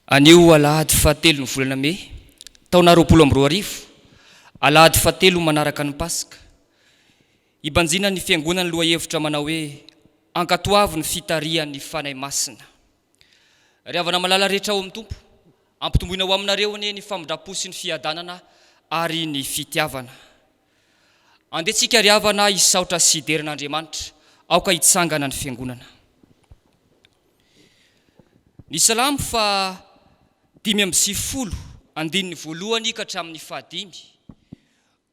Anio alahady fahatelo ny volana May, taona 2020, alahady fahatelo manaraka ny Pasika. Ibanjina ny fiangonana loha hevitra manao hoe ankatoavy ny fitarian'ny fanahy masina. Ry havana malala rehetra ao amin'ny Tompo, ampitomboina ho aminareo anie ny famindrapo sy ny fiadanana ary ny fitiavana. Andetsika ry havana hisaotra sy hiderin'Andriamanitra, aoka hitsangana ny fiangonana. Ny salamo fa 5:10 voalohany ka hatramin'ny 5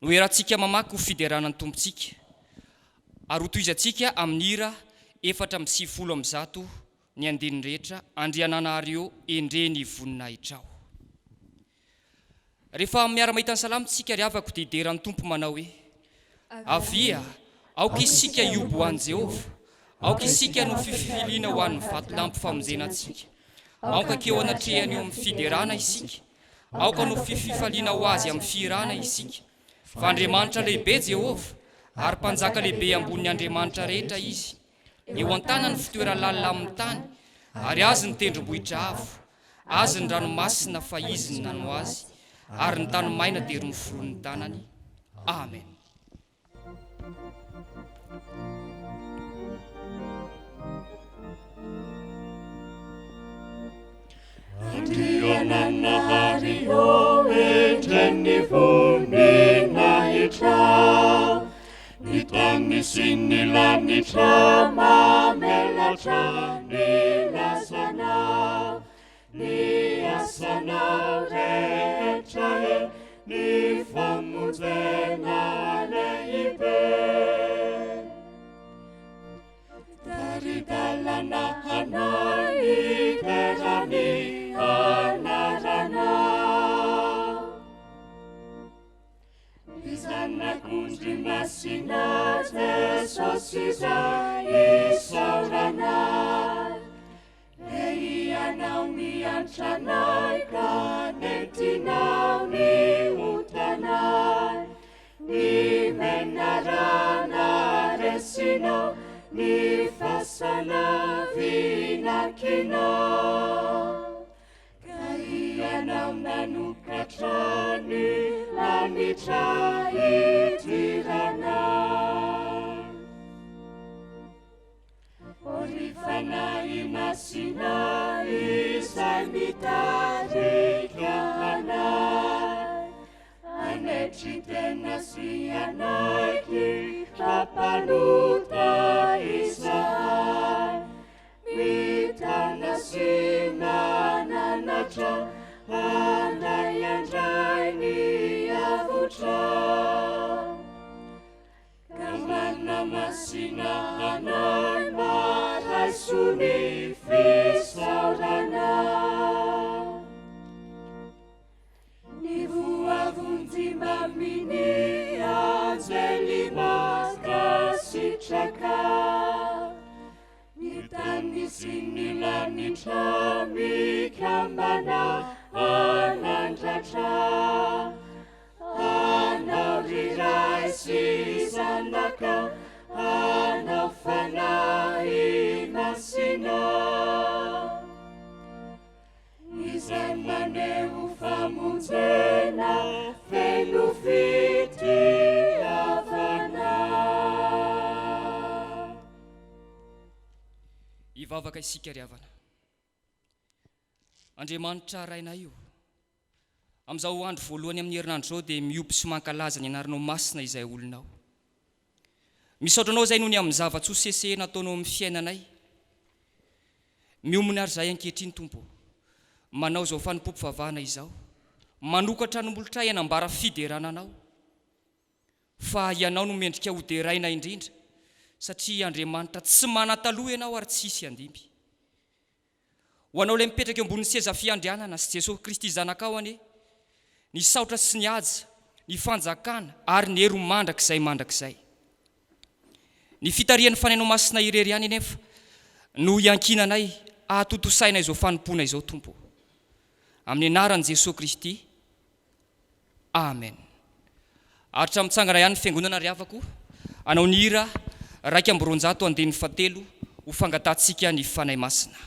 no eratsika mamaky ho fideranan'ny tompontsika, ary hotoizantsika amin'ny hira 4:10 ny andininy rehetra, andriananareo endreny voninahitra. Rehefa miara-mahita ny salamo tsika ry havako dia hideran'ny tompo manao hoe avia, aoka isika iobo ho an'i Jehova, aoka isika no fifiliana ho an'ny vatolampy famonjenantsika. Aoka keo anatrehany eo amin'ny fiderana isika, aoka no fifaliana ho azy amin'ny firana isika. Fa Andriamanitra lehibe Jehova, ary mpanjaka lehibe ambony Andriamanitra rehetra izy. Eo an-tanany fitoeran-lalina amin'ny tany, ary azy ny tendrombohitra avo, azy ny ranomasina fa izy ny nano azy, ary ny tany maina dia romoforo ny tanany. Amen. Andriananahary eo endren'ny voninahitra, ny tany sy ny lanitra mamelatra ny lasana, ny asanao rehetra e, ny famonjena lehibe. Daridalana hanay iverany anarana, izanakondry masina Jesosy izay isaorana, ianao miantranay ka nentinao ny otanay, ny menarana resinao, ny fasalavinankinao, ka ianao nanokatra ny lanitra idirana. Ry fanahy masina izay mitarika anay, anetry tena sy anaiky rapalota izahay, mitana sy mananatra anay andray ny avotra. Ka mana masina anay maraiso ny fisaorana, ny voavonjy maminy anjely mankasitraka, ny tany sy ny lanitra mikambana anandratra, anao riray sy zanaka, anao fanahy masina, izay maneho famonjena feno fitiavana. Ivavaka isika ry havana. Andriamanitra rainay io, amin'izao andro voalohany amin'ny herinandro zao dia miompy sy mankalaza ny anaranao masina izay olonao. Misaotranao izay noho ny amin'ny zava-tsosese nataonao amin'ny fiainanay. Miominy ary izay ankehitriny Tompo, manao izao Fanompoam-Pivavahana izao, manokatra nombolotra hanambara fiderananao. Fa ianao no mendrika ho deraina indrindra, satria Andriamanitra tsy manataloha ianao ary tsisy andimby. Ho anao ilay mipetraka eo ambony seza fiandrianana sy Jesosy Kristy zanakao anie, ny saotra sy ny haja, ny fanjakana ary ny hery mandrakizay mandrakizay. Ny fitarian'ny fanahinao masina irery ihany anefa no iankinanay ahatotosaina izao fanompoana izao Tompo. Amin'ny anaran'i Jesosy Kristy. Amen. Aritra mitsangana ihany fiangonana ry havako, anao ny hira 2:7 ho fangatantsika ny fanahy masina.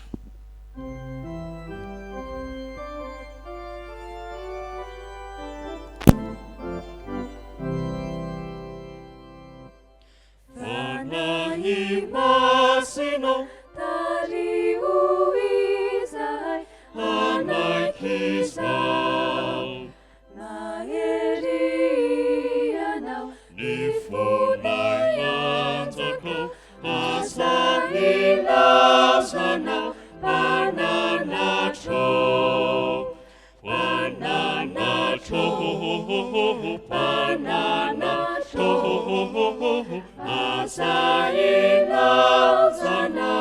manatro asa ilaozanao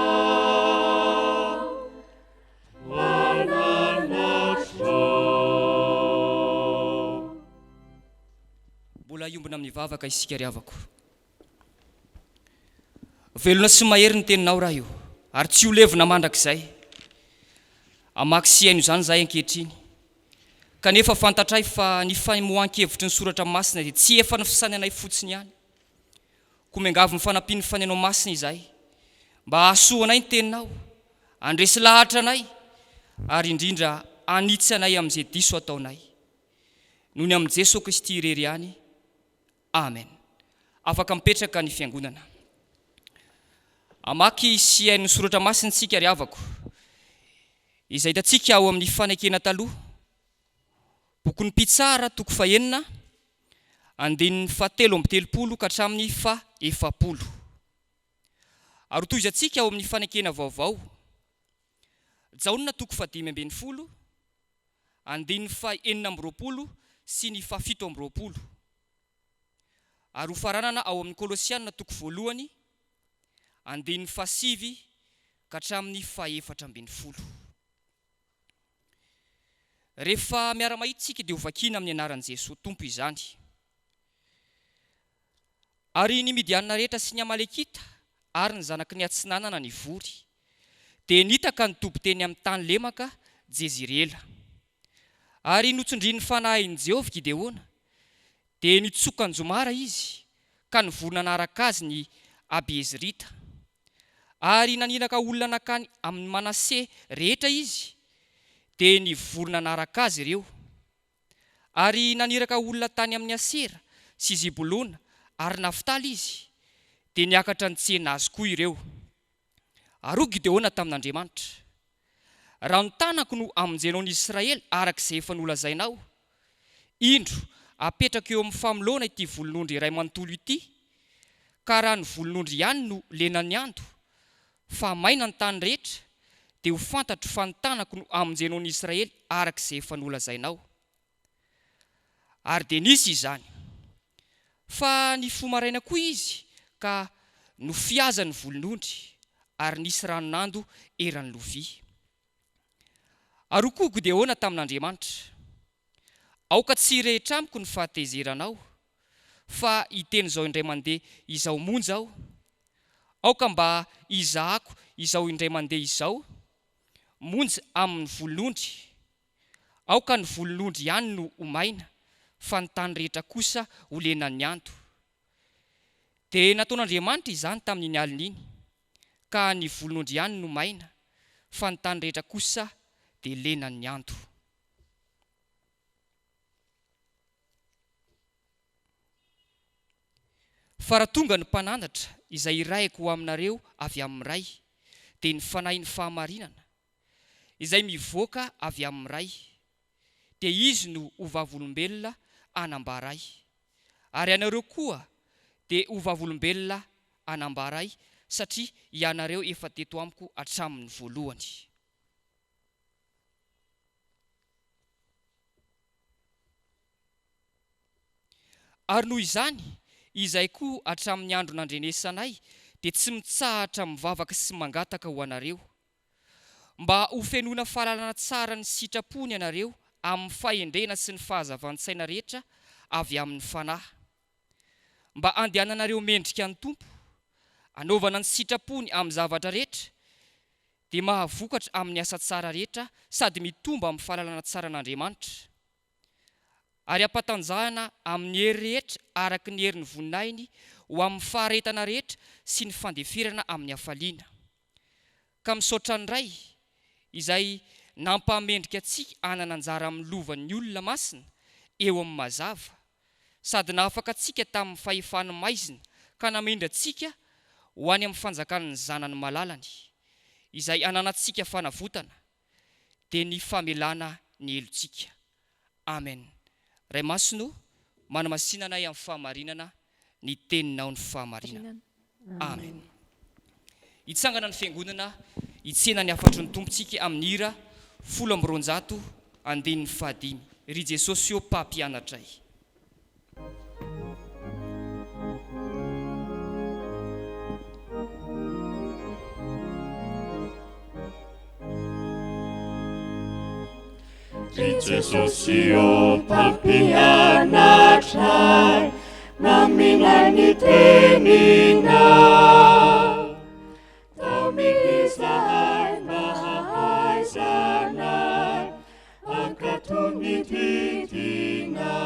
mananatro. Mbola iombona amin'ny vavaka isika ry havako. Velona sy mahery ny teninao raha io, ary tsy ho levona mandrakizay. Amaky sihaino izany zahay ankehitriny. Kanefa fantatray fa ny famohan-kevitry ny soratra masina dia tsy efa ny fisananay fotsiny ihany. Koa miangavy ny fanampiany fanenao masina izay, mba hahasoanay ny teninao, andresy lahatra anay, ary indrindra anitsy anay amin'izay diso ataonay. Noho ny amin'ny Jesosy Kristy irery ihany. Amen. Afaka mipetraka ny fiangonana. Amaky sihain'ny soratra masina tsika ry havako, izay hitantsika ao amin'ny fanekena taloha, bokin'ny Mpitsara toko 9, andinin'ny 7:30 ka hatramin'ny 10. Ary toizantsika ao amin'ny fanekena vaovao, Jaona toko 5:20, andinin'ny 9:20 sy ny 7:20. Ary ho faranana ao amin'ny Kolosianina toko 1, andinin'ny 9 ka hatramin'ny 14. Rehefa miara-mahitsika dia ho vakiana amin'ny anaran'i Jesosy Tompo izany. Ary ny Midianina rehetra sy ny Amalekita ary ny zanaky ny atsinanana ny vory, dia nitaka ny tobi-teny amin'ny tany lemaka Jezirela. Ary notsondrin'ny fanahin'i Jehovah Gideona, dia nitsoka ny Jomara izy, ka nivorona naraka azy ny Abiezrita. Ary naninaka olona nakany amin'ny Manase rehetra izy, dia nivorona naraka azy ireo. Ary naniraka olona tany amin'ny Asera sy Zibolona ary Naftaly izy, dia niakatra ny tsena azy koa ireo. Ary Gideona tamin'Andriamanitra: raha ny tanako no amonjenao ny Israely arak'izay efa nolazainao, indro apetraka eo amin'ny familona ity volon'ondry iray manontolo ity, ka raha ny volon'ondry ihany no lenany ando, fa maina ny tany rehetra, dia ho fantatro fa ny tanako no amonjenao ny Israely arak'izay efa nolazainao. Ary dia nisy izany. Fa ny fomaraina koa izy, ka nofiaza ny volon'ondry, ary nisy ranonando eran'ny lovia. Ary koa Gideona tamin'Andriamanitra: aoka tsy rehetra amiko ny fahatezeranao, fa hiteny izao indray mandeha izao monja aho. Aoka mba izahako izao indray mandeha izao monja amin'ny volon'ondry. Aoka ny volon'ondry ihany no omaina, fa ny tany rehetra kosa ho lenan'ny ando. Dia nataon'Andriamanitra izany tamin'iny alina iny, ka ny volon'ondry ihany no maina, fa ny tany rehetra kosa dia lenan'ny ando. Fa raha tonga ny mpanandatra izay iraiko ho aminareo avy amin'ny ray, dia ny fanahin'ny fahamarinana izay mivoaka avy amin'ny ray, dia izy no hovavolombelona anambaray. Ary ianareo koa dia hovavolombelona anambaray, satria ianareo efa teto amiko hatramin'ny voalohany. Ary noho izany, izay koa hatramin'ny andro nandrenesanay, dia tsy mitsahatra mivavaka sy mangataka ho anareo, mba ho fenona fahalalana tsara ny sitrapony ianareo amin'ny fahendrena sy ny fahazavan-tsaina rehetra avy amin'ny fanahy, mba andehananareo mendrika ny Tompo, anaovana ny sitrapony amin'ny zavatra rehetra, dia mahavokatra amin'ny asa tsara rehetra, sady mitomba amin'ny fahalalana tsara n'Andriamanitra. Ary ampatanjahana amin'ny hery rehetra araka ny herin'ny voninainy ho amin'ny faharetana rehetra sy ny fandefirana amin'ny hafaliana. Ka misaotra ny ray izay nampamendrika antsika hanana anjara amin'ny lovan'ny olona masina eo amin'ny mazava, sady nahafaka antsika tamin'ny fahefany maizina, ka namendra antsika ho any amin'ny fanjakan'ny zanany malalany, izay ananantsika fanavotana, dia ny famelana ny elontsika. Amen. Ray masino, manamasinanay amin'ny fahamarinana, ny teninao ny fahamarinana. Amen. Hitsangana ny fiangonana, hitsena ny afatry ny tompontsika amin'ny hira 19:5. Ry Jesosy io mpampianatray. Jesosy io mpampianatra mamina ny tenina tao mizahay mahaizana ankatony didina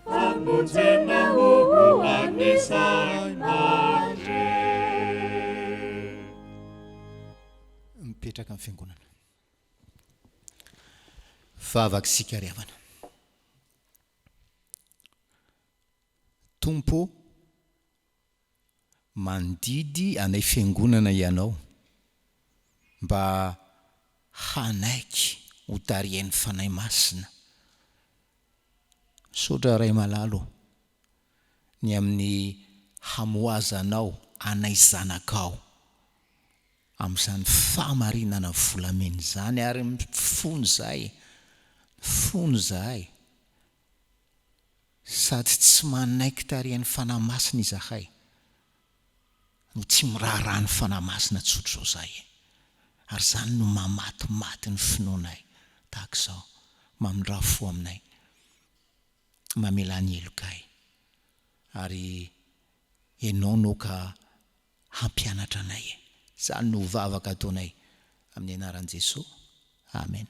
Famonjena ho anisay mare. Mipetraka amin'ny fiangonana. Vavaka sika ry havana. Tompo mandidy anay fiangonana ianao mba hanaiky ho tarian'ny fanahy masina. Sotra ray malalo ny amin'ny hamoazanao anay zanakao amin'izany famarinana volamena zany ary fony zahay sady tsy manaiky tarian'ny fanahy masina izahay no tsy miraharaha ny fanahy masina tsotra zao zahay ary zany no mamatimaty ny finoanay tahaka izao mamindra fo aminay mamela ny elokay ary ianao no ka hampianatra anay zany no vavaka ataonay amin'ny anaran'i Jesosy. Amen.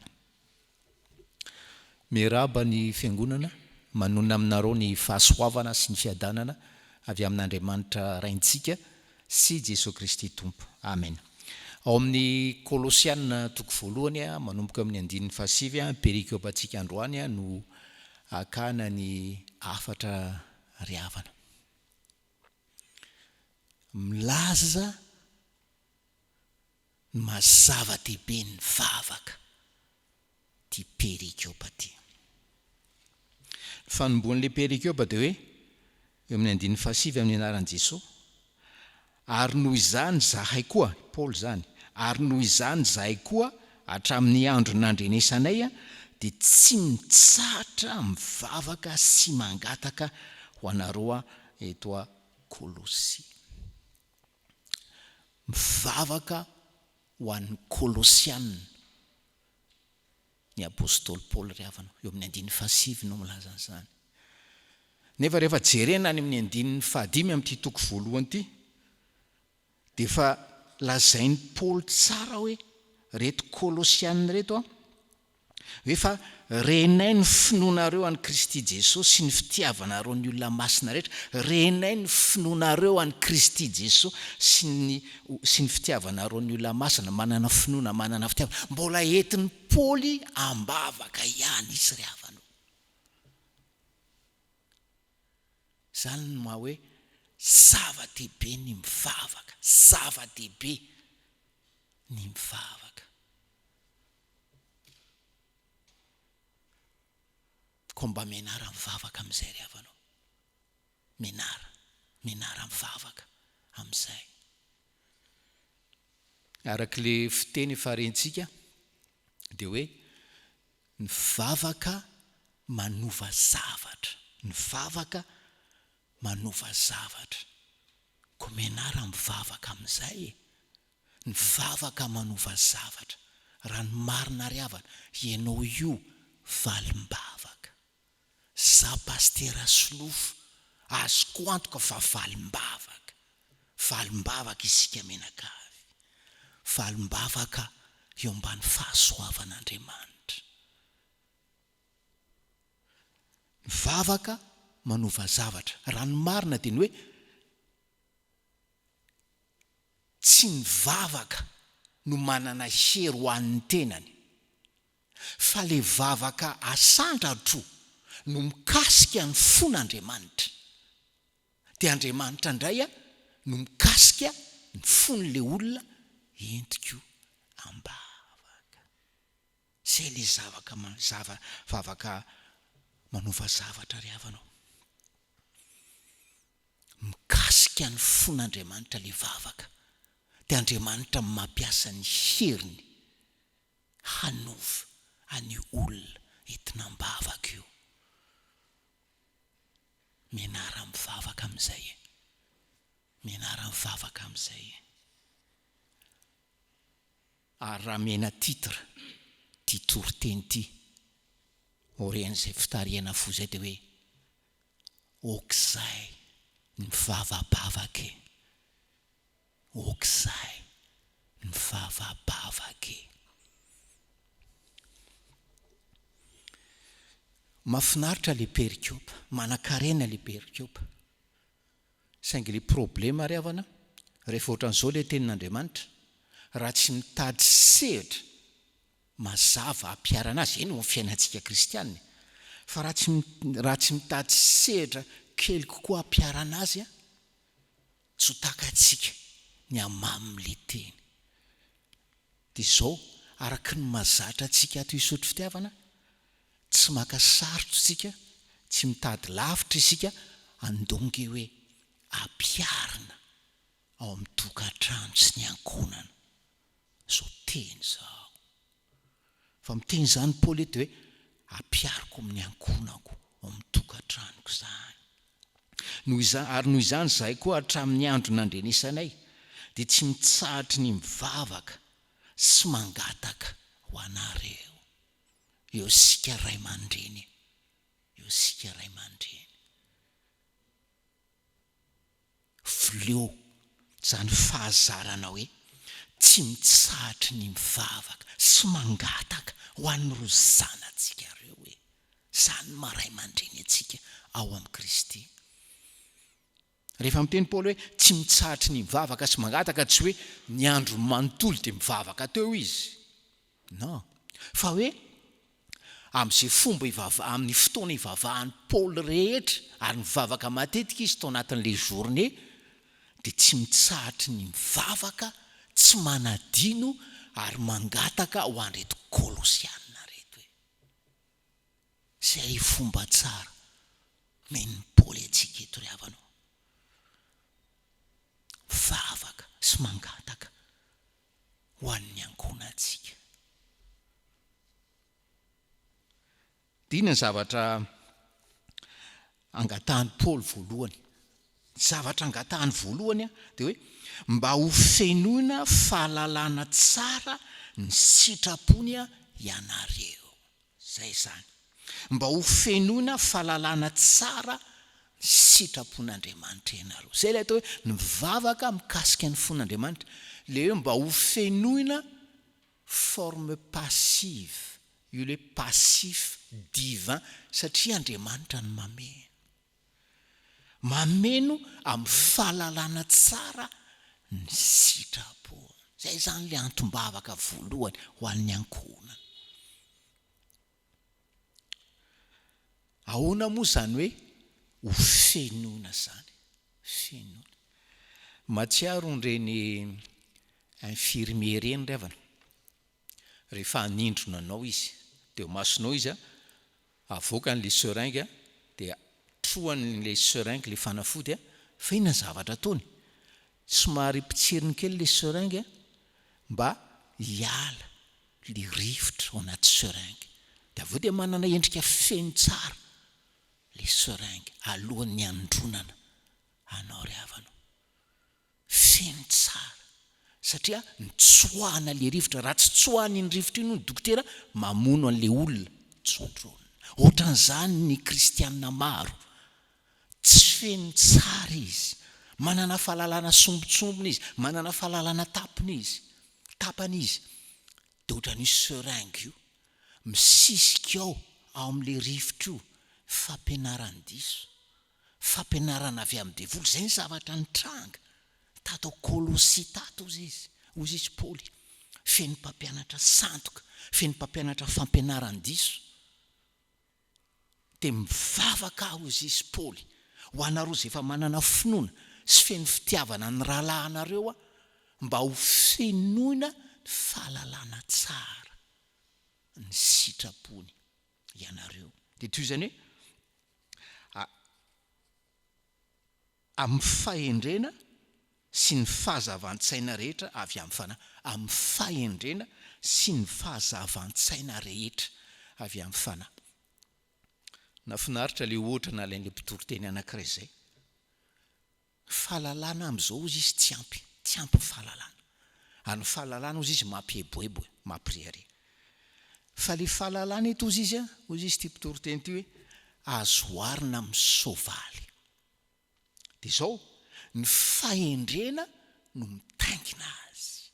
Miraba ny fiangonana manona aminareo ny fahasoavana sy ny fiadanana avy amin'Andriamanitra raintsika sy Jesosy Kristy Tompo. Amen. Ao amin'ny Kolosiana toko voalohany manomboka amin'ny 9:7 perikopantsika androany no akana ny afatra ry havana. Milaza mazava-dehibe ny vavaka ty perikiopa ty. Fanomboan'le perikiopa dia hoe eo amin'ny 9:7 amin'ny anaran'i Jesosy. Ary noho izany zahay koa, Paoly zany, ary noho izany zahay koa hatramin'ny andro nandrenesanay dia tsy mitsatra mivavaka sy mangataka ho anareo eto a Kolosia. Mivavaka ho an'ny Kolosiana ny apôstôly Paoly ry havana eo amin'ny 9:7 no milaza an'izany. Nefa rehefa jerena any amin'ny 9:5 amin'ity toko voalohany ity dia efa lazainy Paoly tsara hoe reto Kolosiana reto efa renay ny finoanareo an'i Kristy Jesosy sy ny fitiavanareo ny olona masina rehetra. Renay ny finoanareo an'i Kristy Jesosy sy ny fitiavanareo ny olona masina, manana finoana, manana fitiavana. Mbola entin'ny Paoly ambavaka ihany izy ry havana. Zany no maha hoe zava-dehibe ny mivavaka, zava-dehibe ny mivavaka. Ko mba menara mivavaka amin'izay ry havanao. Menara mivavaka amin'izay. Arak'le fiteny farentsika dia hoe ny vavaka manova zavatra. Ny vavaka manova zavatra. Ko menara mivavaka amin'izay. Ny vavaka manova zavatra. Raha ny marina ry havana, ianao io valim-bavaka. Za pastera Solofo azoko antoka fa valim-bavaka. Valim-bavaka isika menakavy. Valim-bavaka eo ambany fahasoavan'Andriamanitra. Ny vavaka manova zavatra. Raha ny marina dia ny hoe tsy ny vavaka no manana hery ho an'ny tenany, fa le vavaka asandratro no mikasika ny fon'Andriamanitra. Dia Andriamanitra indray no mikasika ny fon'le olona entiko ambavaka. Zay le vavaka manova zavatra ry havanao. Mikasika ny fon'Andriamanitra le vavaka. Dia Andriamanitra mampiasa ny heriny hanova any olona entinambavaka io. Mianara mivavaka amin'izay. Mianara mivavaka amin'izay. Ary raha mena titra ty toriteny ty oren'izay fitariana fo zay dia hoe okizay ny vavabavake. Okizay ny vavabavake. Mahafinaritra le perikiopa, manan-karena le perikiopa. Saingy le problema ry havana, rehefa ohatran'izao le tenin'Andriamanitra, raha tsy mitady sehatra mazava hampiarana azy, eny ho fiainantsika kristianina. Fa raha tsy mitady sehatra kely kokoa hampiarana azy a, tsy ho takantsika ny hamaminy teny. Dia izao, araka ny mahazatra antsika ato Isotry Fitiavana, tsy maka sarotra isika, tsy mitady lavitra isika, andonge hoe hampiarina ao amin'ny tokantrano sy ny ankonana. Zao teny zao. Fa miteny izany Paoly eto hoe hampiariko amin'ny ankonako ao amin'ny tokantranoko izany. Ary noho izany izahay koa hatramin'ny andro nandrenesanay dia tsy mitsahatra ny mivavaka sy mangataka ho anareo. Eo sika ray aman-dreny. Eo sika ray aman-dreny. Fileo zany fahazarana hoe tsy mitsahatra ny mivavaka sy mangataka ho an'ireo zanantsika reo hoe zany maray aman-dreny antsika ao amin'ny Kristy. Rehefa miteny Paoly hoe tsy mitsahatra ny mivavaka sy mangataka, tsy hoe ny andro manontolo dia mivavaka teo izy. Non. Fa hoe amin'izay fomba amin'ny fotoana ivavahan'ny Paoly rehetra ary mivavaka matetika izy tao anatin'ilay journée, dia tsy mitsahatra ny mivavaka, tsy manadino ary mangataka ho an'ireto Kolosiana reto hoe. Izay fomba tsara men'ny Paoly antsika eto ry havana. Mivavaka sy mangataka ho an'ny ankonantsika. Dina ny zavatra angatahany Paoly voalohany. Zavatra angatahany voalohany dia hoe mba ho fenoina fahalalana tsara ny sitrapony ianareo. Zay zany. Mba ho fenoina fahalalana tsara ny sitrapon'Andriamanitra ianareo. Zay ilay atao hoe mivavaka mikasika ny fon'Andriamanitra. Le hoe mba ho fenoina forme passive. Io le passif divin satria Andriamanitra ny mameno. Mameno amin'ny fahalalana tsara ny sitrapo. Zay zany le antombavaka voalohany ho an'ny ankonana. Ahoana moa zany hoe ho fenoina zany. Fenoina. Matsiaro nireny infirmier reny ry havana. Rehefa hanindrona anao izy, dia masonao izy avoaka n'le seringue dia trohan'le seringue le fanafody fa inona zavatra ataony? Somary pitseriny kely le seringue mba hiala le rivotra ao anaty seringue. Dia aveo dia manana endrika feno tsara le seringue alohan'ny andronana anao ry havana. Feno tsara. Satria nitsoahana le rivotra. Raha tsy tsoahany ny rivotra iny ny dokotera, mamono an'le olona tsondrona. Ohatran'izany ny kristianina maro. Tsy feno tsara izy. Manana fahalalana sombitsombina izy. Manana fahalalana tapana izy. Dia ohatran'io seringue io. Misisika ao amin'le rivotra io. Fampianaran-diso. Fampianarana avy amin'ny devoly. Zay ny zavatra nitranga. Tato Kolosia tato izy. Ozy izy Paoly. Feno mpampianatra santoka. Feno mpampianatra fampianaran-diso. Dia mivavaka aho izy izy Paoly. Ho anareo izay efa manana finoana sy feno fitiavana ny rahalahanareo mba ho fenoina fahalalana tsara ny sitrapony ianareo. Dia toy izany hoe amin'ny fahendrena sy ny fahazavan-tsaina rehetra avy amin'ny fanahy. Amin'ny fahendrena sy ny fahazavan-tsaina rehetra avy amin'ny fanahy. Nafinaritra le ohatra na ilain'le mpitoriteny anankiray izay. Fahalalana amin'izao izy tsy ampy fahalalana. Any fahalalana ozy izy mampieboebo, mampirehare. Fa le fahalalana eto ozy izy ty mpitoriteny ty hoe azo arina amin'ny soavaly. De zao ny fahendrena no mitaingina azy.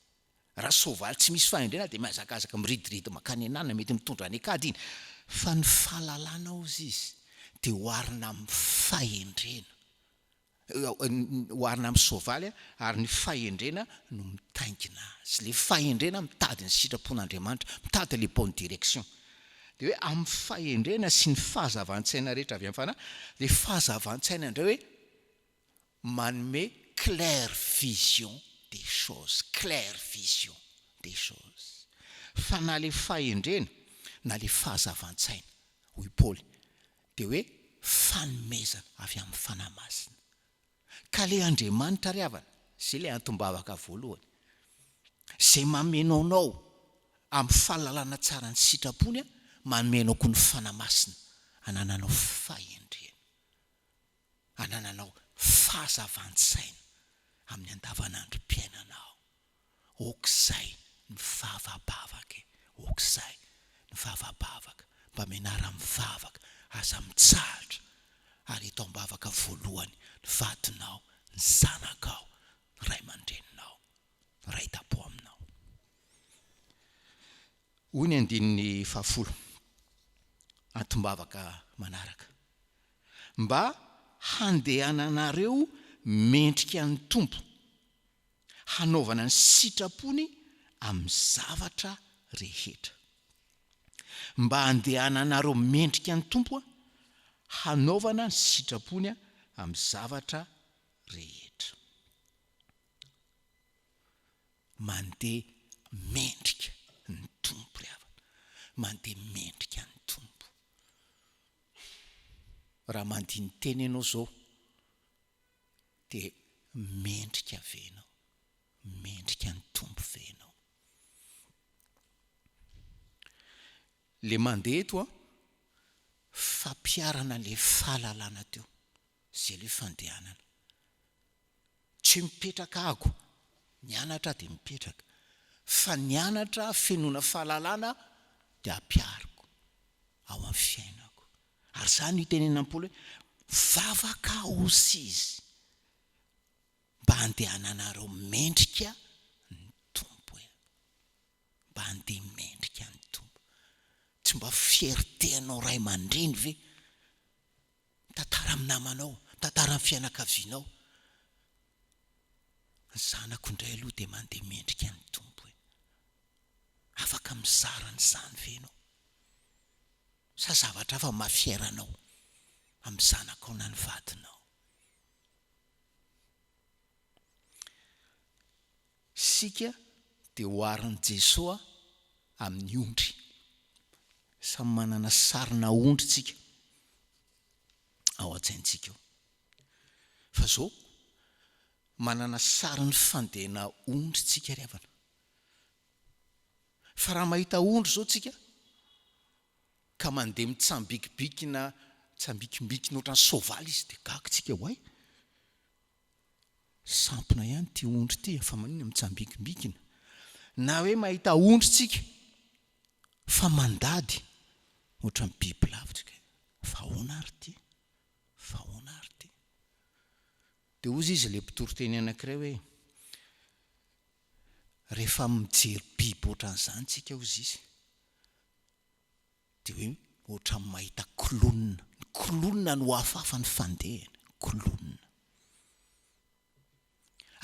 Raha soavaly tsy misy fahendrena de mazakazaka miridiridy makany anana mety mitondra any akady iny. Fa ny fahalalana ozy izy de hoarina amin'ny fahendrena. Hoarina amin'ny soavaly ary ny fahendrena no mitaingina azy. Le fahendrena mitady ny sitrapon'Andriamanitra, mitady le bonne direction. De hoe amin'ny fahendrena sy ny fahazavan-tsaina rehetra avy amin'ny fanahy, le fahazavan-tsaina indray hoe manome claire vision des choses, claire vision des choses. Fa na le fahendrena na le fahazavan-tsaina, hoy Paoly, de hoe fanomezana avy amin'ny fanahy masina. Ka le Andriamanitra ry havana, zay le antombavaka voalohany, zay mamenao anao amin'ny fahalalana tsara ny sitrapony, manomenao koa ny fanahy masina, anananao fahendrena, anananao fahazavan-tsaina amin'ny andavanandrom-piainanao. Okizay ny vavabavaka, okizay ny vavabavaka, mba menara mivavaka, aza mitsahatra, ary eto ambavaka voalohany ny vadinao, ny zanakao, ny ray aman-dreninao, ny ray dapo aminao. Hoy ny andininy 10 antombavaka manaraka. Mba handehananareo mendrika ny tompo, hanaovana ny sitrapony amin'ny zavatra rehetra. Mba handehananareo mendrika ny tompo, hanaovana ny sitrapony amin'ny zavatra rehetra. Mandeha mendrika ny tompo ry havana, mandeha mendrika ny tompo. Raha mandiny teny ianao zao de mendrika venao, mendrika ny tompo venao. Le mandeha eto fampiarana le fahalalana teo, zay le fandehanana. Tsy mipetraka ako, nianatra de mipetraka, fa nianatra fenona fahalalana de ampiariko ao amin'ny fiainako. Ary zany itenenan'i Paoly hoe vavaka osy izy, mba handehananareo mendrika ny tompo, mba handeha mendrika ny tompo. Tsy mba fierté anao ray aman-dreny ve mitantara amin'ny namanao, mitantara amin'ny fianakavianao, ny zanako indray aloha de mandeha mendrika ny tompo, afaka mizara ny zany venao. Sa zavatra hafa mafieranao amin'ny zanakao na ny vadinao. Sika de hoarin'i Jesosy amin'ny ondry. Samy manana sarina ondry tsika ao an-tsaintsika eo. Fa zao manana sariny fandehana ondry tsika ry havana. Fa raha mahita ondry zao tsika ka mandeha mitsambikibikina, tsambikimbikina ohatran'ny soavaly izy de gaga hoay. Sampona ihany ty ondry ty, fa manina mitsambikimbikina. Na hoe mahita ondry tsika fa mandady ohatran'ny biby lavitra, fa ahoana ary ty, fa ahoana ary ty. De ozy izy le mpitoriteny anankiray hoe rehefa mijery biby ohatran'izany tsika ozy izy, de hoe ohatran'ny mahita kolonina. Ny kolonina no hafahafa ny fandehany, kolonina.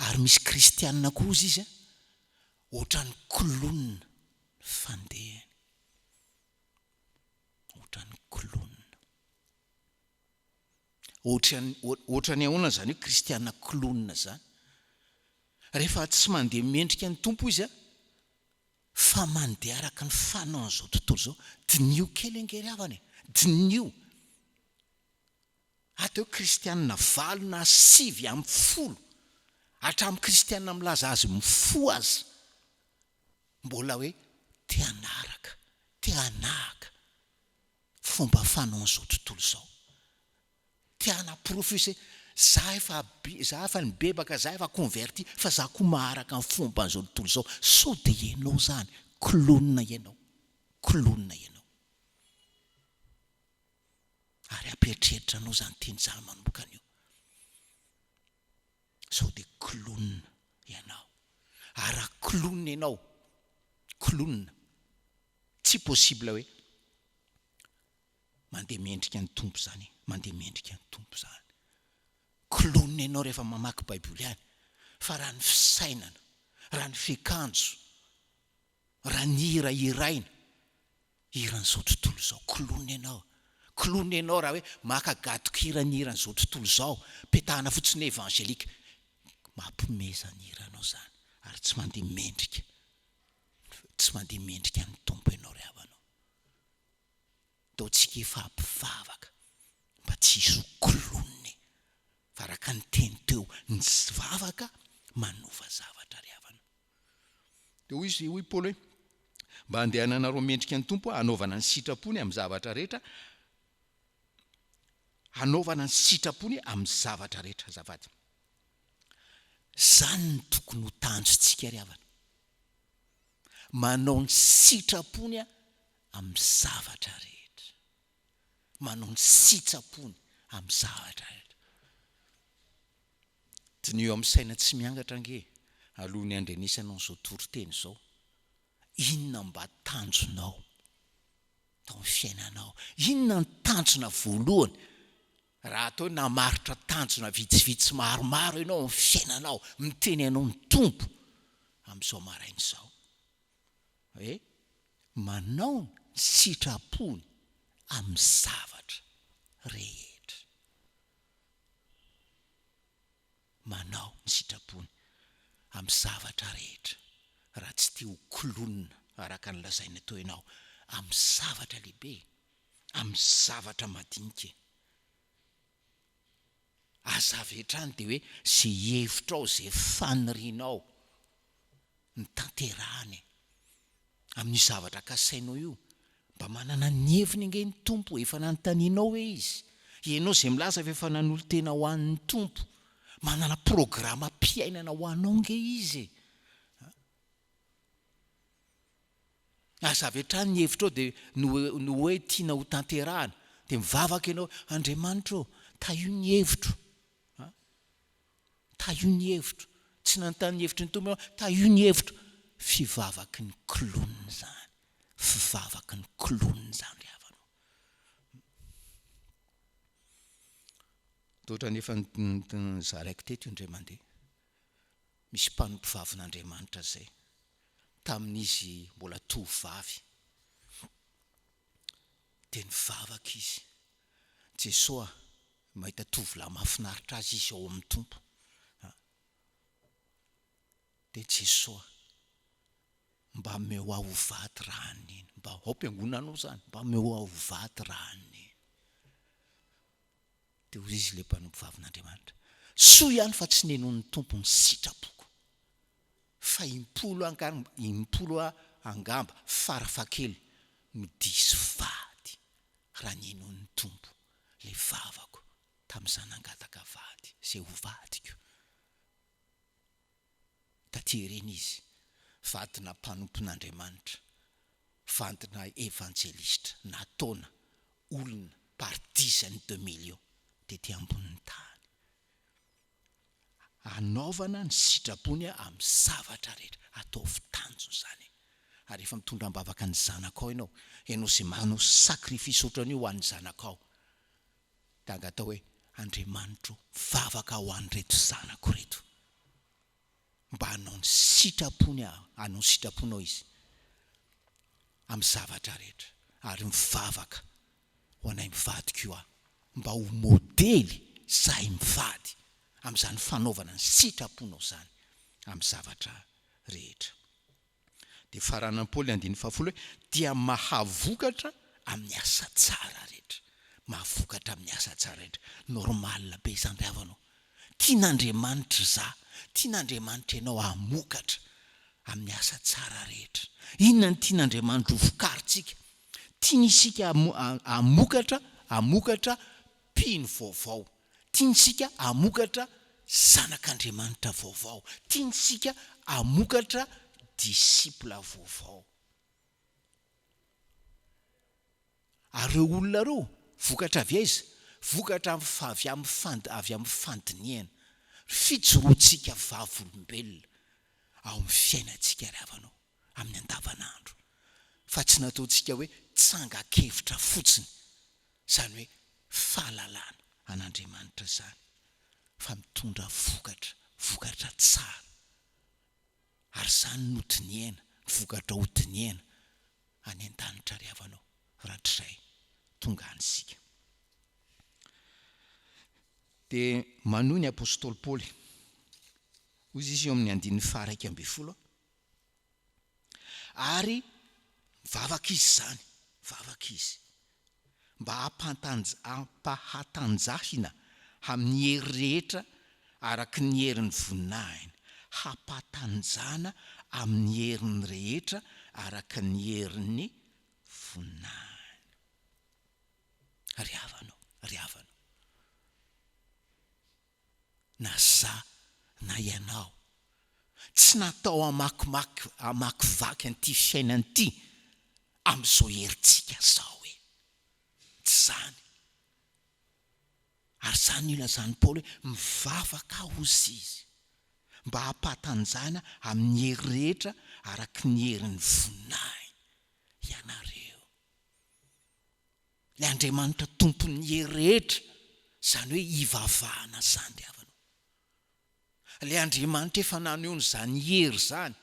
Ary misy kristianina koa ozy izy ohatran'ny kolonina ny fandehany, ohatran'ny kolonina. Ohatran'ny ahoana zany hoe kristianina kolonina zany. Rehefa tsy mandeha mendrika ny tompo izy fa mandeha araka ny fanaony zao tontolo zao, dinio kely angeravany, dinio. Ateo kristianina 9 na 9 hatramin'ny kristianina milaza azy mifo azy, mbola hoe tianaka fomba fanao an'izao tontolo izao. Tiana profise za efa nibebaka, za efa converti, fa za koa maharaka ny fomba an'izao tontolo izao. So de ianao zany klonina ianao. Ary apetreritra anao zany teny zany manomboka an'io. So de klonina ianao. Ary klonina ianao, klonina. Tsy possible hoe mandeha mendrika ny tompo zany, klonina ianao rehefa mamaky Baiboly any. Fa raha ny fisainana, raha ny fiakanjo, raha ny hira iraina, hiran'izao tontolo izao, klonina ianao. Klonina ianao raha hoe maka gadon-kira ny hiran'izao tontolo izao, petahana fotsiny evangelika, mampimeza ny hiranao zany. Ary tsy mandeha mendrika ny tompo ianao ry havanao. Taontsika efa ampivavaka mba tsy hisy ho kloniny. Fa raka ny teny teo, ny vavaka manova zavatra ry havanao. Dia hoy Paoly hoe mba andehananareo mendrika ny tompo, anaovana ny sitrapony amin'ny zavatra rehetra. Anaovana ny sitrapony amin'ny zavatra rehetra azafady. Zany ny tokony ho tanjontsika ry havana. Manao ny sitrapony amin'ny zavatra rehetra. Manao ny sitrapony amin'ny zavatra rehetra. Tsy ny eo amin'ny saina tsy miangatra nge alohan'ny andrenisana n'izao toriteny izao. Inona mba tanjonao tao amin'ny fiainanao? Inona ny tanjona voalohany? Raha atao namaritra tanjona vitsivitsy maromaro ianao amin'ny fiainanao, miteny ianao ny tompo amin'izao maraina izao. Hoe manao ny sitrapony amin'ny zavatra rehetra. Manao ny sitrapony amin'ny zavatra rehetra. Raha tsy te ho klonina araka ny lazaina teo ianao, amin'ny zavatra lehibe, amin'ny zavatra madinika. Azavetrany dia hoe zay hevitrao, zay fanirianao ny tanterahany amin'ny zavatra kasainao io, mba manana ny heviny nge ny tompo. Efa nanontanianao hoe izy, ianao zay milaza fa efa nanolo tena ho an'ny tompo, manana programa mpiainana ho anao nge izy. Azavetrany ny hevitrao dia no hoe tiana ho tanterahana, dia mivavaka ianao, Andriamanitra ta io ny hevitro. Ta io ny hevitro. Tsy nanontany ny hevitro ny tompo ianao, ta io ny hevitro. Fivavaky ny klonina zany. Fivavaky ny klonina zany ry havanao. Totra nefa zaraiky teto indray mandeha. Misy mpanompovavin'Andriamanitra zay. Tamin'izy mbola tovavy. Dia nivavaka izy. Jesosy mahita tovolahy mahafinaritra azy izy ao amin'ny tompo. Dia Jesosy mba meo aho vady rany iny, mba ampiangonanao zany, mba meo aho vady rany iny. Dia hoy izy ilay mpanompovavin'Andriamanitra, soa ihany fa tsy nenon'ny tompo ny sitrapoko, fa impolo angamba farafakely no diso vady raha nenon'ny tompo le vavako tamin'izany angataka vady, zay ho vadiko. Taty reny izy, vadina mpanompon'Andriamanitra, vadina evangelista, nataona olona partizany 2 millions dia ambonin'ny tany. Anaovana ny sitrapony amin'ny zavatra rehetra, ataovy tanjo zany. Ary efa mitondra ambavaka ny zanakao ianao, ianao zay manao sakrifisy ohatran'io ho an'ny zanakao, dia angatao hoe Andriamanitra vavaka ho an'ireto zanako reto. Mba hanao ny sitrapony, hanao sitraponao izy amin'ny zavatra rehetra. Ary mivavaka ho anay mivadiko io aho, mba ho modely zahay mivady amin'izany fanaovana ny sitraponao zany amin'ny zavatra rehetra. Dia faranan'i Paoly 10:10 hoe dia mahavokatra amin'ny asa tsara rehetra. Mahavokatra amin'ny asa tsara rehetra. Normal be izany ry havanao. Tian'Andriamanitra za, tian'Andriamanitra ianao hamokatra amin'ny asa tsara rehetra. Inona ny tian'Andriamanitra ho vokaritsika tiany isika amokatra mpino vaovao, tiany isika amokatra zanak'Andriamanitra vaovao, tiany isika amokatra disipla vaovao. Ary ireo olona reo vokatra avy aiza? Vokatra avy amin'ny fandiniana, fijoroantsika vavolombelona ao amin'ny fiainantsika ry havanao amin'ny andavanandro, fa tsy nataontsika hoe tsangakevitra fotsiny, izany hoe fahalalana an'Andriamanitra izany, fa mitondra vokatra tsara. Ary izany nodiniana, vokatra hodiniana any an-danitra ry havanao, ratrizay tonga anysika. Dia manohy ny apôstôly Paoly, hozy izy eo amin'ny 1:12, ary vavaka izy zany, vavaka izy mba hampahatanjahina amin'ny hery rehetra araky ny herin'ny voninahiny, hampatanjana amin'ny herin'ny rehetra araky ny herin'ny voninahiny. Ry havanao, na za na ianao tsy natao amakivaky an'ity fiainana ity amin'izao herintsika zao hoe tsy zany. Ary zany ilazany Paoly hoe mivavaka hozy izy mba hampatanjana amin'ny hery rehetra araky ny herin'ny voninahiny. Ianareo, le Andriamanitra tompon'ny hery rehetra, zany hoe ivavahana zany havanao. Le Andriamanitra efa naneho zany hery zany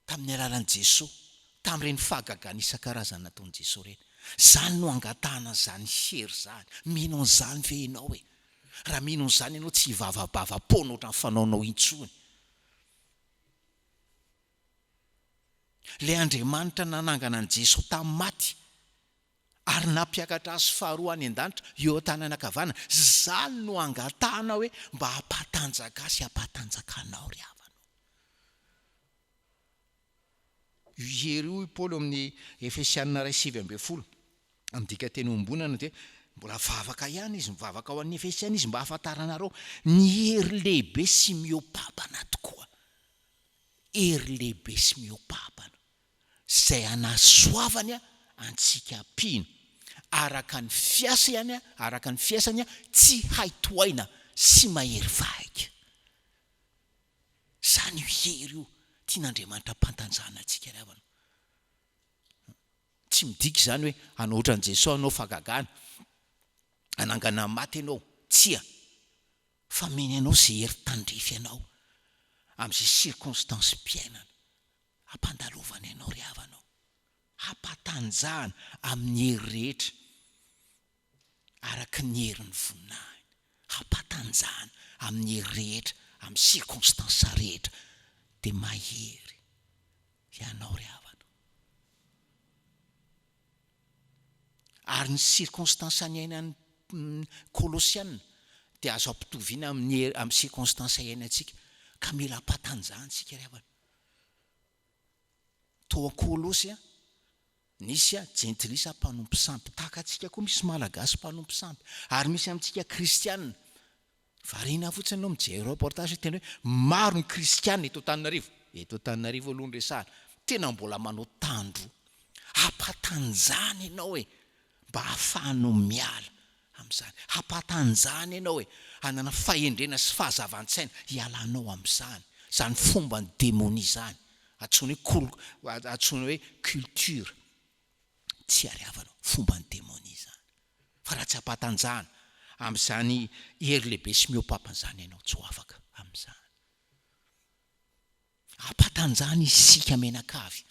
tamin'ny alalan'i Jesosy, tamin'ireny fahagagana isan-karazany nataon'i Jesosy ireny. Zany no angatahana zany hery zany. Mino an'izany ve ianao hoe? Raha mino an'izany ianao tsy hivavabava-pona ohatran'ny fanaonao intsony. Le Andriamanitra nanangana an'i Jesosy tamin'ny maty ary nampiakatra azy faharoa any an-danitra eo an-tanany ankavanana, zany no angatahana hoe mba hampatanjaka azy, hampatanjakanao ry havanao. Io hery io Paoly amin'ny Efesianina 2:7 amin'ny dikateny ombonana dia mbola vavaka ihany izy, mivavaka ao amin'ny Efesiana izy mba hafantaranareo ny hery lehibe sy miopapana tokoa. Hery lehibe sy miopapana zay anasoavany antsika mpino araka ny fiasany tsy haitoaina sy mahery vaika. Zany io hery io tian'Andriamanitra ampantanjahana antsika ry havana. Tsy midika zany hoe anao ohatran'i Jesosy anao fagagana, anangana maty ianao, tsia, fa meny anao zay hery tandrify anao amin'izay circonstance mpiainana, hampandalovana ianao ry havanao, hampatanjahana amin'ny hery rehetra araky ny herin'ny voninahiny, hampatanjahana amin'ny hery rehetra amin'ny circonstance rehetra, dia mahery ianao ry havanao. Ary ny circonstance iainan'ny Kolosiana dia azo ampitoviana amin'ny circonstance iainantsika, ka mila hampatanjahantsika ry havana. Tao Kolosy nisy jentilisa mpanompo sampy, tahaka antsika koa misy malagasy mpanompo sampy, ary misy amintsika kristianina. Variana fotsiny anao mijery reportage tena hoe maro ny kristianina eto Antananarivo aloha ny resahana, tena mbola manao tandro. Hampatanjahana ianao hoe mba hahafahanao miala amin'izany, hampatanjahana ianao hoe hanana fahendrena sy fahazavan-tsaina hialanao amin'izany, zany fomba ny démonie zany, antsoina hoe culture, tsy ariavanao, fomba ny démonie zany. Fa raha tsy hampatanjahana amin'izany hery lehibe sy miopapana zany ianao, tsy ho afaka amin'izany. Hampatanjahana isika menakavy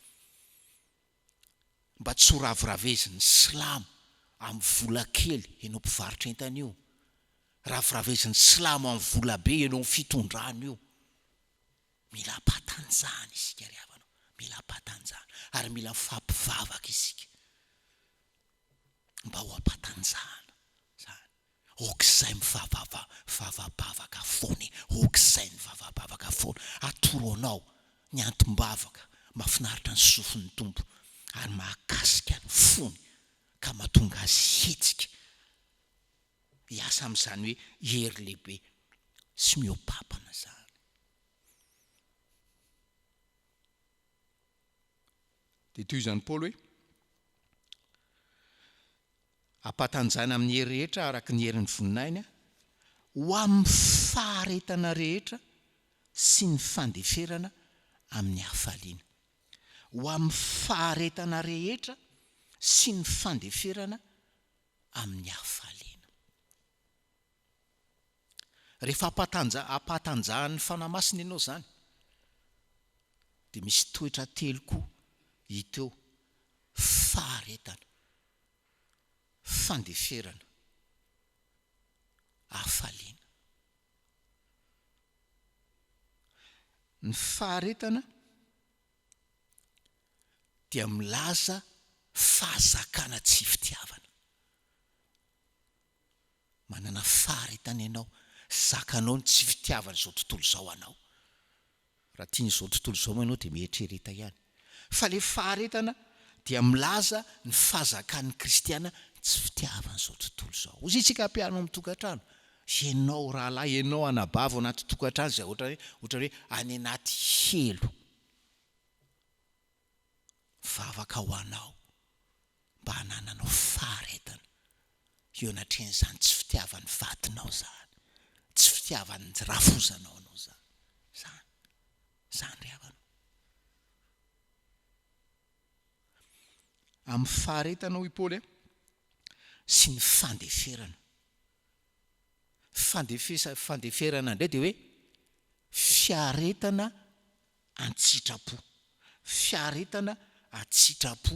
mba tsy ho raviravezin'ny silamo amin'ny vola kely ianao mpivarotra entana io, raviravezin'ny silamo amin'ny vola be ianao fitondrana io. Mila hampatanjahana isika ry havanao, mila hampatanjahana, ary mila mifampivavaka isika mba ho hampatanjahana zany. Okizay mivavabavaka foana, okizay mivavabavaka foana, atoro anao ny antom-bavaka mahafinaritra ny sofin'ny tompo, ary mahakasika ny fony ka mahatonga azy hetsika hiasa amin'izany hoe hery lehibe sy miopapana zany. De toy izany Paoly hoe ampatanjana amin'ny hery rehetra araka ny herin'ny voninahiny ho amin'ny faharetana rehetra sy ny fandeferana amin'ny hafaliana. Ho amin'ny faharetana rehetra sy ny fandeferana amin'ny hafaliana. Rehefa ampatanjahan'ny fanamasina ianao zany dia misy toetra telo koa hita eo: faharetana, fandeferana, hafaliana. Ny faharetana dia milaza fahazakana tsy fitiavana. Manana faharetana ianao, zakanao ny tsy fitiavana izao tontolo izao anao. Raha tian'izao tontolo izao ianao dia mieritrereta ihany. Fa le faharetana dia milaza ny fahazakan'ny kristiana tsy fitiavana izao tontolo izao. Ozy isika ampianao amin'ny tokantrano, ianao rahalahy, ianao anabavy ao anaty tokantrano izay ohatra hoe any anaty helo, vavaka ho anao mba hanananao faharetana eo anatrehan'izany tsy fitiavan'ny vadinao zany, tsy fitiavan'ny rafozanao anao zany. Zany ry havana. Amin'ny faharetana hoy Paoly sy ny fandeferana. Fandeferana indray dia hoe fiaretana an-tsitrapo. Fiaretana an-tsitrapo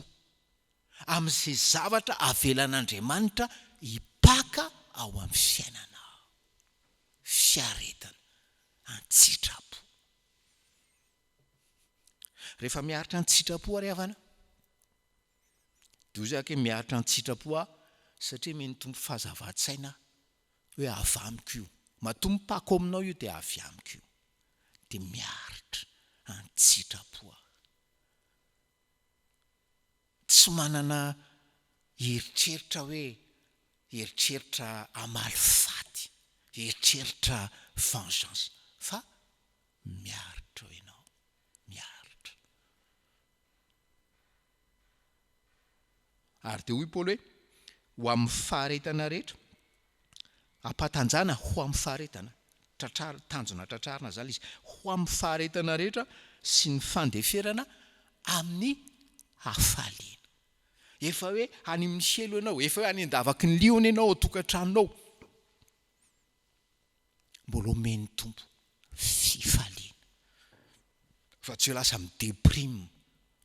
amin'izay zavatra avelan'Andriamanitra hipaka ao amin'ny fiainana. Fiaretana an-tsitrapo. Rehefa miaritra an-tsitrapo ary havana, dia ozy miaritra an-tsitrapo satria meny tompo fahazava-tsaina hoe avy amiko io, matompo pako aminao io dia avy amiko io. Dia miaritra an-tsitrapo. Tsy manana eritreritra hoe eritreritra amalifaty, eritreritra vengeance, fa miaritra ho ianao, miaritra. Ary dia hoy Paoly hoe ho amin'ny faharetana rehetra, ampatanjana ho amin'ny faharetana, tanjona tratrarina zany izy, ho amin'ny faharetana rehetra sy ny fandeferana amin'ny hafaliana. Efa hoe any amin'ny helo ianao, efa hoe any andavaky ny liona ianao ao tokantranonao, mbola omeny tompo fifaliana fa tsy ho lasa mideprime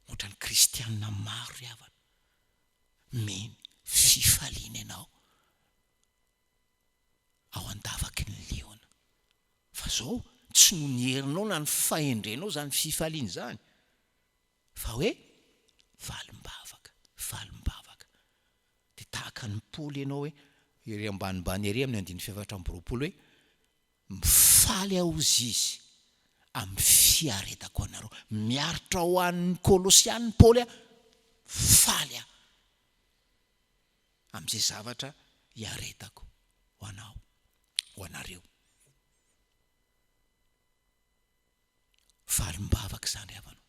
ohatra ny kristianina maro ry havana. Meny fifaliana ianao ao andavaky ny liona. Fa zao tsy no ny herinao na ny fahendrenao zany fifaliana zany, fa hoe valim-bavaka. Dia tahaka ny Paoly ianao hoe ery ambanimbany ery amin'ny 9:7 hoe mifaly ahozy izy amin'ny fiaretako anareo. Miaritra ho an'ny Kolosianina Paoly faly amin'izay zavatra hiaretako ho anao, ho anareo. Valim-bavaka zany havana.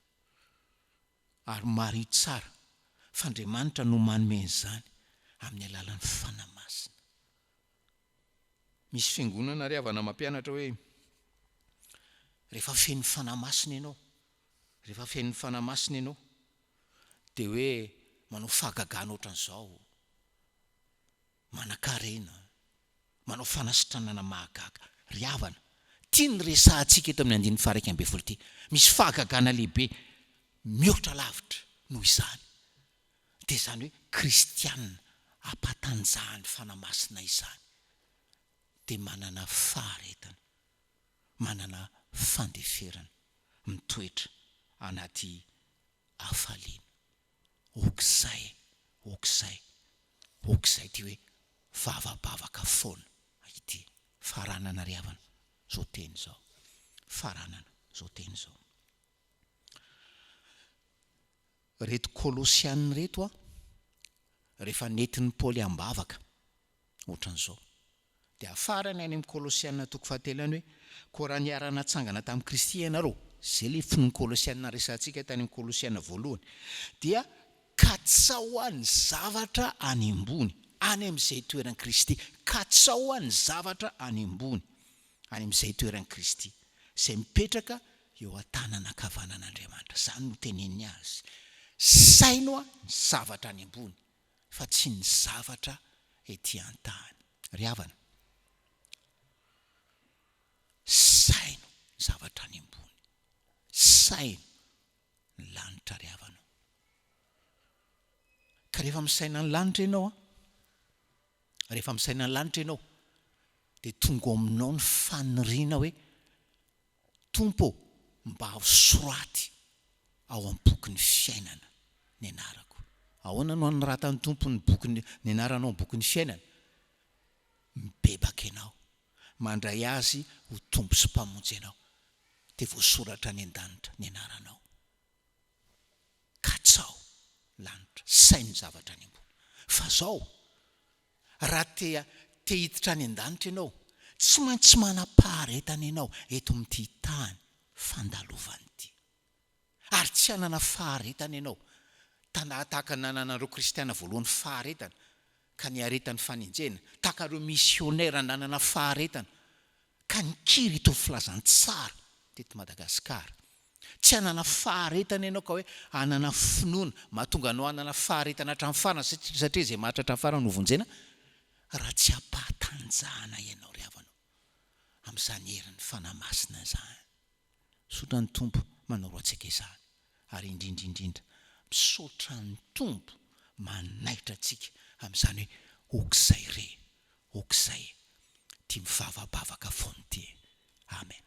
Ary marito tsara fa Andriamanitra no manome izany amin'ny alalan'ny fanamasina. Misy fiangonana ry havana mampianatra hoe rehefa feno fanamasina ianao, dia hoe manao fahagagana ohatran'izao, manan-karena, manao fanasitranana mahagaga. Ry havana, tia ny resahantsika eto amin'ny 9:1 misy fahagagana lehibe mihoatra lavitra noho izany. Dia izany hoe kristianina ampatanjahany fanamasina izany dia manana faharetana, manana fandeferana, mitoetra anaty hafaliana. Okizay ty hoe vavabavaka foana ity faranana ry havana zao teny zao. Faranana zao teny zao. reto Kolosianina reto a rehefa netin'ny Paoly ambavaka ohatran'izao. Dia afarany any amin'ny Kolosianina toko fahatelo hoe koa raha niarana tsangana tamin'i Kristy ianareo, izay le fon'ny Kolosianina resantsika tany amin'ny Kolosianina voalohany, dia katsao ny zavatra any ambony, any amin'izay toeran'i Kristy, katsao ny zavatra any ambony, any amin'izay toeran'i Kristy, izay mipetraka eo an-tanana ankavanan'Andriamanitra. Zany no teneniny azy. Saino ny zavatra any ambony, fa tsy ny zavatra ety an-tany. Ry havana, saino ny zavatra any ambony, saino ny lanitra, ry havana. Ka rehefa misaina ny lanitra ianao rehefa misaina ny lanitra ianao, dia tonga aminao ny faniriana hoe Tompo, mba ho soraty ao amin'ny bokin'ny fiainana ny anarako. Ahoana no anoratan'ny Tompo ny bokin'ny ny anaranao ny bokin'ny fiainana? Mibebaka ianao, mandray azy ho tombo sy mpamonjy ianao, dia voasoratra ny an-danitra ny anaranao. Katsao lanitra, saino zavatra any ambony. Fa zao, raha te hiditra any an-danitra ianao, tsy maintsy manam-paharetana ianao eto amin'ity tany fandalovany ity. Ary tsy hanana faharetana ianao tahaka nananareo kristiana voalohany faharetana ka niaretan'ny fanenjena, tahaka ireo misionnaire nanana faharetana ka nikiry itony filazantsara teto Madagasikara. Tsy hanana faharetana ianao ka hoe hanana finoana mahatonga anao hanana faharetana hatramin'ny farany, satria izay mahatra hatramin'ny farany no vonjena, raha tsy ampahatanjahana ianao, ry havanao, amin'izany herin'ny fanamasina izany. Sotra ny Tompo manoro antsika izany, ary indrindra misaotra ny Tompo manaitra antsika amin'izany hoe okizay tia mivavabavaka foana ity. Amen.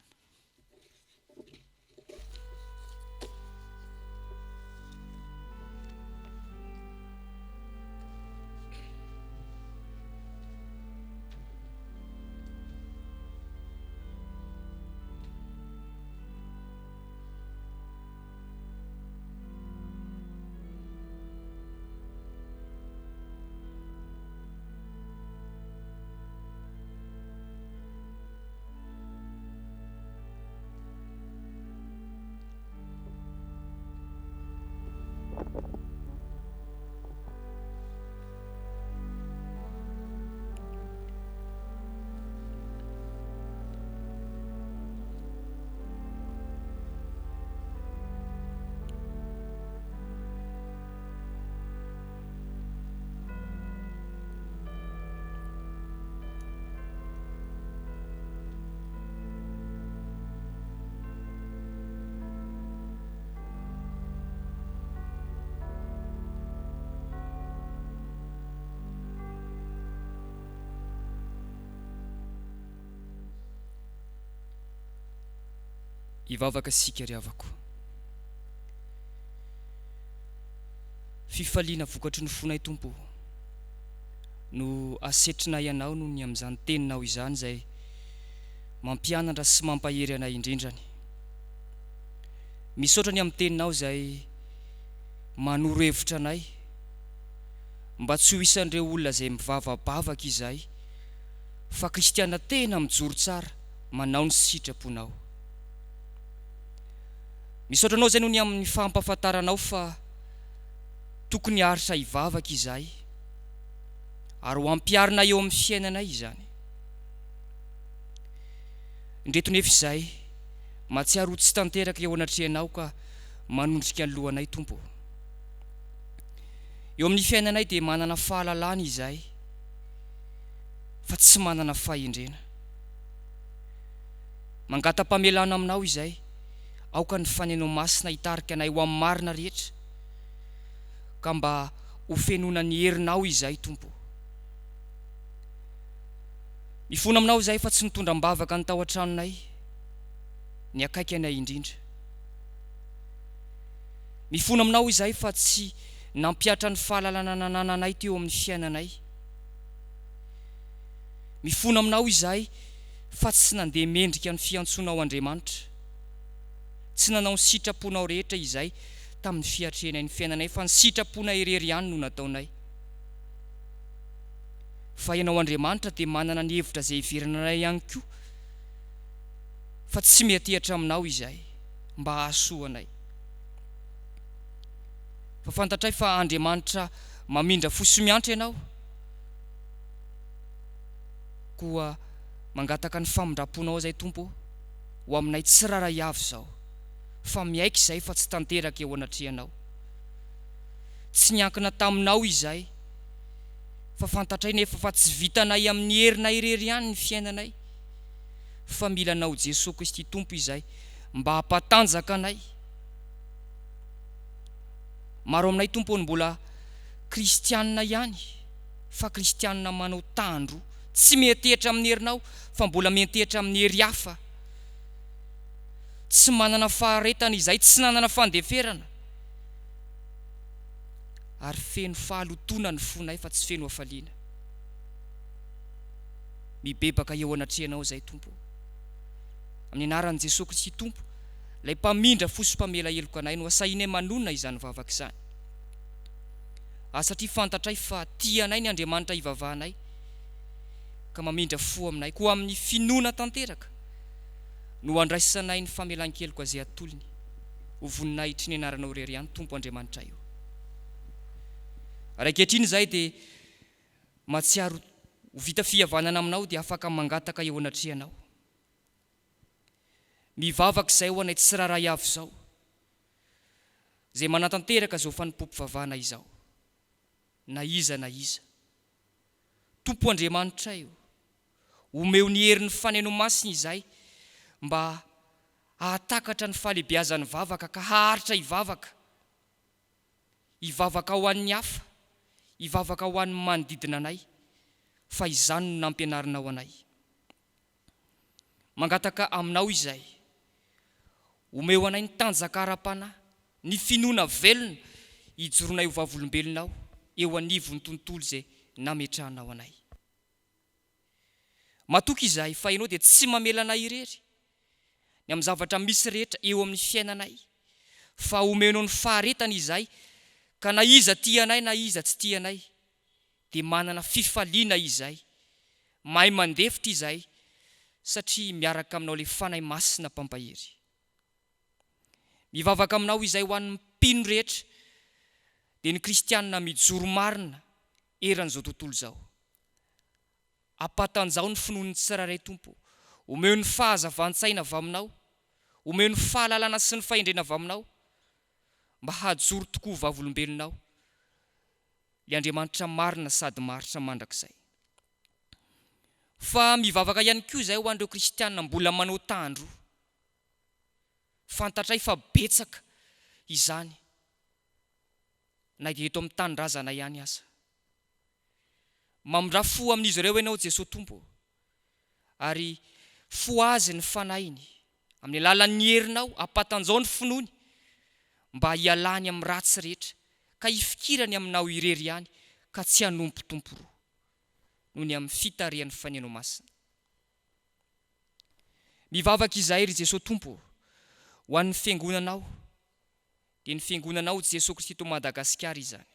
Ivavaka sika ry havako. Fifaliana vokatry ny fonay Tompo no asetrinay ianao no ny amin'izany teninao izany izay mampianatra sy mampahery anay indrindrany. Misaotra ny amin'ny teninao izay manoro hevitra anay mba tsy ho isan'ireo olona izay mivavabavaka izay, fa kristiana tena mijoro tsara manao ny sitraponao. Misaotra anao izay no ny amin'ny fampafantaranao fa tokony haritra hivavaka izay ary ho ampiarina eo amin'ny fiainanay izany. Indreto nefa izay mahatsiaro tsy tanteraka eo anatrehanao ka manondrika ny lohanay Tompo. Eo amin'ny fiainanay dia manana fahalalana izay fa tsy manana fahendrena. Mangata-pamelana aminao izay, aoka ny fanenao masina hitarika anay ho amin'ny marina rehetra, ka mba ho fenona ny herinao izay Tompo. Mifona aminao izay fa tsy nitondra mbavaka ny tao an-tranonay, ny akaiky anay indrindra. Mifona aminao izay fa tsy nampiatra ny fahalalana nananay teo amin'ny fiainanay. Mifona aminao izay fa tsy nandeha mendrika ny fiantsonao Andriamanitra, tsy nanao ny sitraponao rehetra izay tamin'ny fiatrena ny fiainanay fa ny sitrapona irery ihany no nataonay. Fa ianao Andriamanitra dia manana ny hevitra izay iverana anay ihany koa, fa tsy mihatehatra aminao izahay mba hahasoa anay. Fa fantatray fa Andriamanitra mamindra fosy miantra ianao, koa mangataka ny famindram-ponao izay Tompo ho aminay tsy raray avy izao, fa miaiky izay fa tsy tanteraka eo anatrehanao. Tsy niankina taminao izahay, fa fantatray nefa fa tsy vitanay amin'ny herinay irery ihany ny fiainanay, fa mila anao Jesosy Kristy Tompo izahay mba hampatanjaka anay. Maro aminay Tompo ny mbola kristianina ihany, fa kristianina manao tandro, tsy mihetehatra amin'ny herinao fa mbola mihetehatra amin'ny hery hafa, tsy manana faharetana izay tsy nanana fandeferana, ary feno fahalotona ny fonay fa tsy feno hafaliana. Mibebaka eo anatrehanao izay Tompo, amin'ny anaran'i Jesosy Kristy Tompo, ilay mpamindra fosim-pamela heloka anay no asahinay manonona izany vavaka izany. Satria fantatray fa tianay ny Andriamanitra hivavahanay ka mamindra fo aminay, koa amin'ny finoana tanteraka no andraisanay ny famelan-keloka izay atolony ho voninay hitry ny anaranao irery ihany Tompo Andriamanitra io. Ary ankehitriny izay dia mahatsiaro ho vita fihavanana aminao dia afaka mangataka eo anatrehanao. Mivavaka izay ho anay tsy raray avy izao, izay manatanteraka izao Fanompoam-Pivavahana izao, na iza na iza. Tompo Andriamanitra io, omeo ny herin'ny faneno masina izay mba hahatakatra ny fahalebiazan'ny vavaka ka haharitra hivavaka ho an'ny hafa, hivavaka ho an'ny manodidina anay, fa izany no nampianarinao anay. Mangataka aminao izay, omeo anay ny tanjaka ara-panahy, ny finoana velona hijoronay ho vavolombelonao eo anivon'ny tontolo izay nametrahanao anay. Matoky izahay fa ianao dia tsy mamela anay irery ny amin'ny zavatra misy rehetra eo amin'ny fiainanay, fa omenao ny faharetana izahay ka na iza tianay na iza tsy tianay dia manana fifaliana izahay, mahay mandefitra izahay satria miaraka aminao ilay fanahy masina pampahery. Mivavaka aminao izahay ho an'ny mpino rehetra dia ny kristianina mijoro marina eran'izao tontolo izao. Ampatanjao ny finoan'ny tsiraray Tompo, omeo ny fahazavan-tsaina avy aminao, omeo ny fahalalana sy ny fahendrena avy aminao mba hajoro tokoa vavolombelonao, ilay Andriamanitra marina sady maritra mandrakizay. Fa mivavaka ihany koa izay ho an'ireo kristianina mbola manao tandro, fantatray fa betsaka izany, na dia eto amin'ny tanindrazana ihany aza. Mamindra fo amin'izy ireo ianao Jesosy Tompo, ary fo azy ny fanainy amin'ny alalan'ny herinao, ampatanjao ny finoany mba hialany amin'ny ratsy rehetra ka hifikirany aminao irery ihany ka tsy hanompo tomporo noho ny amin'ny fitarian'ny faneno masina. Mivavaka izahay ry Jesosy Tompo ho an'ny fiangonanao, dia ny fiangonanao Jesosy Kristy to Madagasikara izany,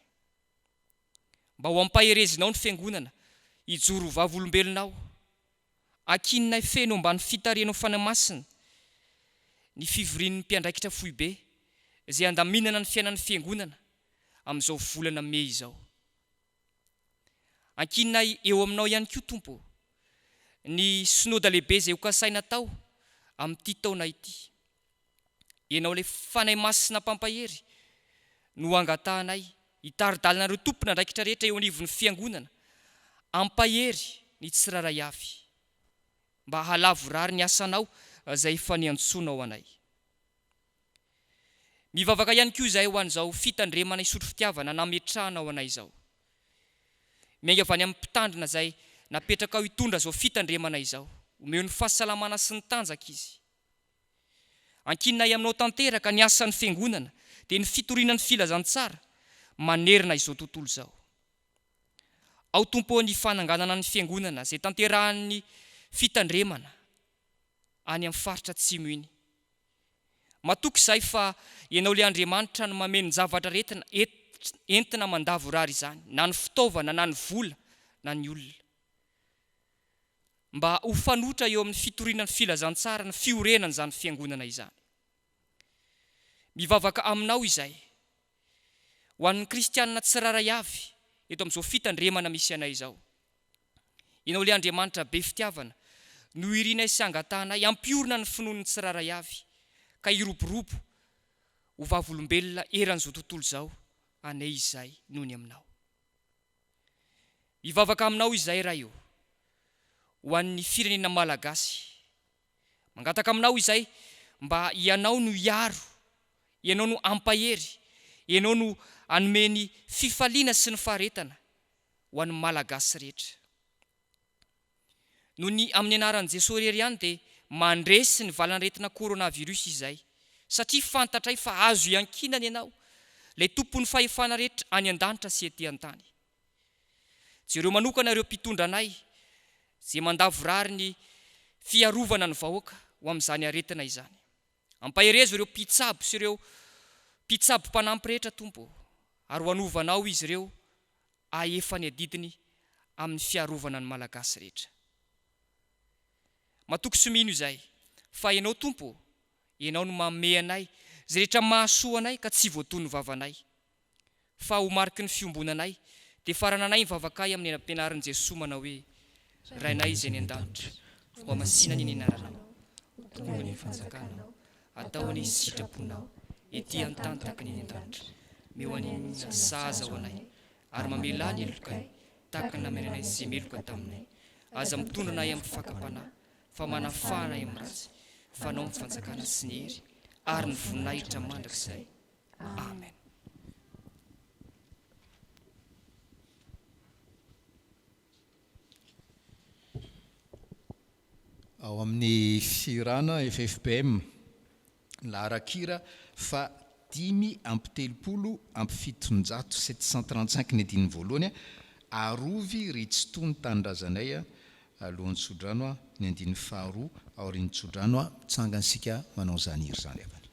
mba ho ampaherezinao ny fiangonana hijoro vavolombelonao, ankininay feno mba ny fitarianao fanamasina, ny fivorian'ny mpiandraikitra foibe izay andaminana ny fiainan'ny fiangonana amin'izao volana Mey izao. Ankininay eo aminao ihany koa Tompo ny synodà lehibe izay ho kasaina tao amin'ity taona ity. Ianao ilay fanahy masina pampahery no angatahanay hitaridalana ireo tompona andraikitra rehetra eo anivon'ny fiangonana, ampahery ny tsiraray avy mba halavorary ny asanao izay efa niantsonao anay. Mivavaka ihany koa izay ho an'izao fitandremana isotry fitiavana nametrahanao anay izao. Miainga avy any amin'ny mpitandrina izay napetraka ao hitondra izao fitandremana izao, omeo ny fahasalamana sy ny tanjaka izy. Ankininay aminao tanteraka ny asan'ny fiangonana dia ny fitorianany filazantsara manerina izao tontolo izao. Ao Tompo ny fananganana ny fiangonana izay tanterahan'ny fitandremana any amin'ny faritra atsimo iny. matoky izay fa ianao le Andriamanitra no mameno zavatra entina mandavo rary izany, na ny fitaovana, na ny vola, na ny olona. Mba ho fanotra eo amin'ny fitorianany filazantsara ny fiorenana izany fiangonana izany. Mivavaka aminao izay, ho an'ny kristianina tsiraray avy, eto amin'izao fitandremana misy anay izao. Ianao le Andriamanitra be fitiavana, no irinay sy angatanay, ampiorina ny finoany tsiraray avy, ka iroborobo ho vavolombelona eran'izao tontolo izao, anay izay noho ny aminao. Mivavaka aminao izay raha io, ho an'ny firenena malagasy. Mangataka aminao izay, mba ianao no iaro, ianao no ampahery, ianao no anomeny fifaliana sy ny faharetana ho an'ny malagasy rehetra. Noho ny amin'ny anaran'i Jesosy irery ihany dia mandresy ny valanretina koronavirus izay, satria fantatray fa azo iankinana ianao, ilay tompon'ny fahefana rehetra any an-danitra sy ety an-tany. Jereo manokana ireo mpitondra anay, izay mandavo rary ny fiarovana ny vahoaka ho amin'izany aretina izany. Ampaherezo ireo mpitsabo sy ireo mpitsabo mpanampy rehetra tompo, ary ho anovanao izy ireo ahefa ny adidiny amin'ny fiarovana ny malagasy rehetra. Matoky sy mino izay, fa ianao tompo, ianao no manome anay izay rehetra mahasoa anay ka tsy voatoy ny vavanay. Fa ho mariky ny fiombonanay, dia farananay mivavakay amin'ny ampianarin'i Jesosy manao hoe: Rainay izay ny an-danitra, ho amasina ny anaranao, tonga ny fanjakanao, atao any sitraponao, ety an-tany tahaka ny an-danitra, meo any saza ho anay, ary mamela ny elokay, tahaka ny nameranay izay meloka taminay, aza mitondra anay amin'ny fakapanahy, fa manafana amin'ny ratsy, fanao amin'ny fanjakana sy ny hery, ary ny voninahitra mandrakizay. Amen. Ao amin'ny firana FFPM, laharakira fa 5:telopolo:735 ny adiny voalohany, arovy ritsitony tanindrazanay alohan'ny tsodrano ny andiny faharoa aorian'ny tsodrano tsangansika manao zany iry zany avana.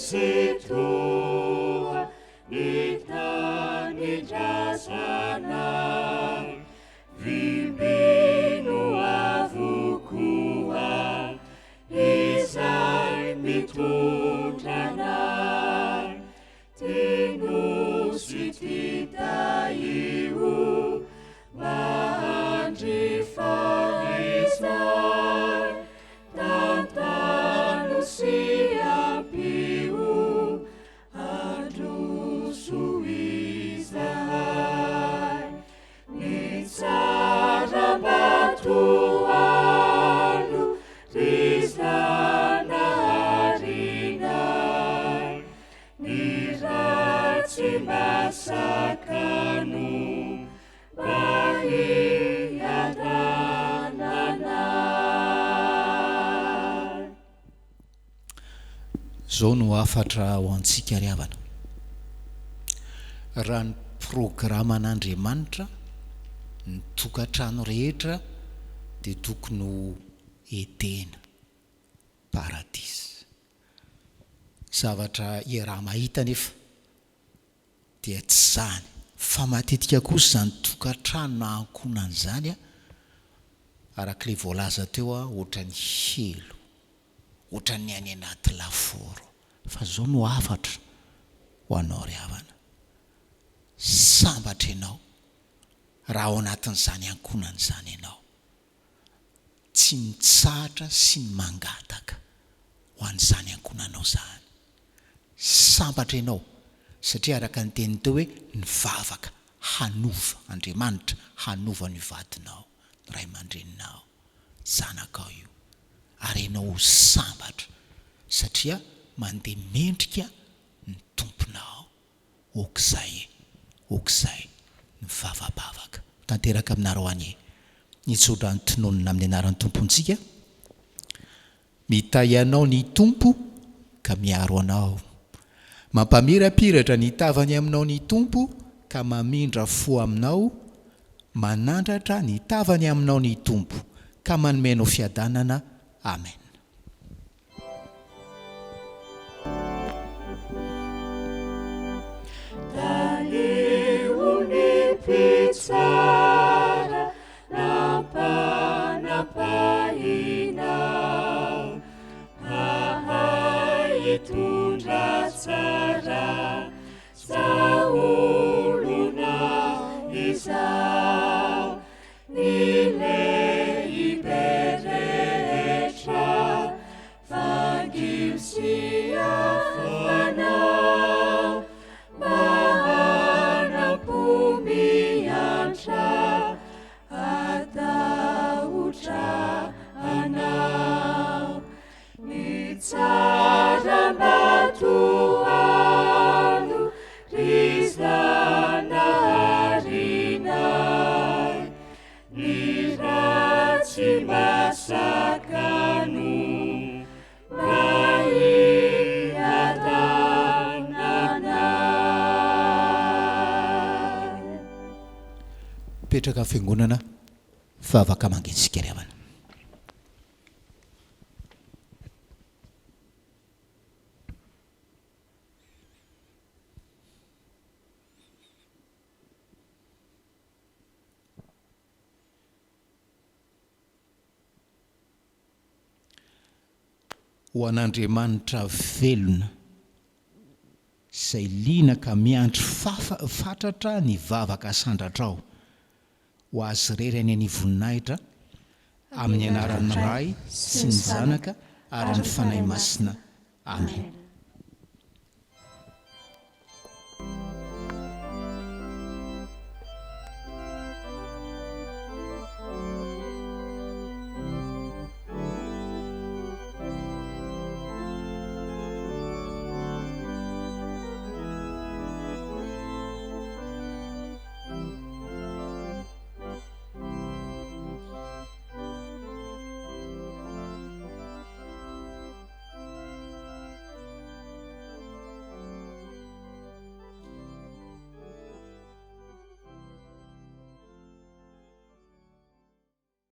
Situa nitani jasana vibinu avukua isai mitundrana tinu sititaiu mandri faisai tantanu siapiu adu suizai nitsara batualu rizana harinai niratsi masakanu zao no afatra ho antsika ry havana. Raha ny programan'Andriamanitra ny tokantrano rehetra dia tokony ho etena paradisa. Zavatra iaraha mahita nefa dia tsy zany, fa matetika kosa zany tokantrano na ankonan'izany arak'ilay voalaza teo ohatra ny helo, ohatra ny any anaty laforo. Fa zao no afatra ho anao ry havana. Sambatra ianao raha ao anatin'izany ankonan'izany ianao, tsy mitsahatra sy ny mangataka ho an'izany ankonanao zany. Sambatra ianao satria araka ny teny teo hoe nivavaka hanova Andriamanitra, hanova ny vadinao, ny ray aman-dreninao, zanakao io. Ary ianao sambatra satria mandeha mendrika ny tomponao. Okizay ny vavabavaka. Tanteraka aminareo any nitsotra ny tononona amin'ny anaran'ny tompontsika. Mitay anao ny tompo ka miaro anao. Mampamirapiratra ny tavany aminao ny tompo ka mamindra fo aminao. Manandratra ny tavany aminao ny tompo ka manomenao fiadanana. Amen. Pitsara nampanapahinao, hitondra tsara saolona izao, nile iberehetra fangimsiafanao, manampomiantra ataotra anao, ny tsara mbatoalo rizana harinay, ny ratsy masakano mba hiadananay. Petraka fiangonana fa afaka mangentsika ry havana. Ho an'Andriamanitra velona izay liana ka miandry fatratra ny vavaka sandratrao, ho azy rery any voninahitra amin'ny anaran'ny Ray sy ny Zanaka ary ny fanahy masina. Amen.